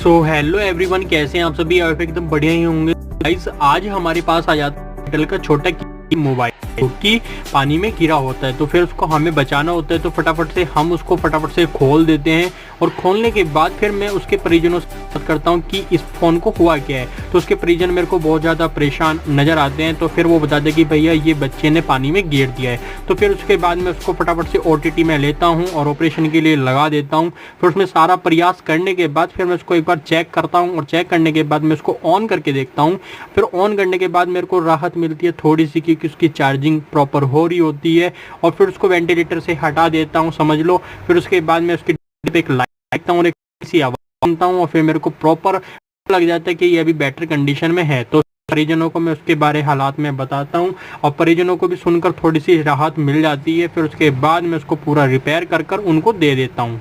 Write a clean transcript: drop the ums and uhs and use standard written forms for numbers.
So hello everyone, कैसे हैं आप सभी। आप एकदम बढ़िया ही होंगे। गाइस, आज हमारे पास आ जाता है एयरटेल का छोटा मोबाइल जो कि पानी में गिरा होता है, तो फिर उसको हमें बचाना होता है। तो फटाफट से हम उसको फटाफट से खोल देते हैं और खोलने के बाद फिर मैं उसके परिजनों से बात करता हूँ कि इस फ़ोन को हुआ क्या है। तो उसके परिजन मेरे को बहुत ज़्यादा परेशान नज़र आते हैं। तो फिर वो बताते हैं कि भैया ये बच्चे ने पानी में गिर दिया है। तो फिर उसके बाद मैं उसको फटाफट से OTT में लेता हूँ और ऑपरेशन के लिए लगा देता हूँ। फिर उसमें सारा प्रयास करने के बाद फिर मैं उसको एक बार चेक करता हूँ और चेक करने के बाद मैं उसको ऑन करके देखता हूँ। फिर ऑन करने के बाद मेरे को राहत मिलती है थोड़ी सी, क्योंकि उसकी चार्जिंग प्रॉपर हो रही होती है। और फिर उसको वेंटिलेटर से हटा देता हूँ, समझ लो। फिर उसके बाद मैं उसके पे एक लाइट देखता हूँ और एक सी आवाज़ सुनता हूँ और फिर मेरे को प्रॉपर लग जाता है कि ये अभी बेटर कंडीशन में है। तो परिजनों को मैं उसके बारे हालात में बताता हूँ और परिजनों को भी सुनकर थोड़ी सी राहत मिल जाती है। फिर उसके बाद मैं उसको पूरा रिपेयर कर उनको दे देता हूँ।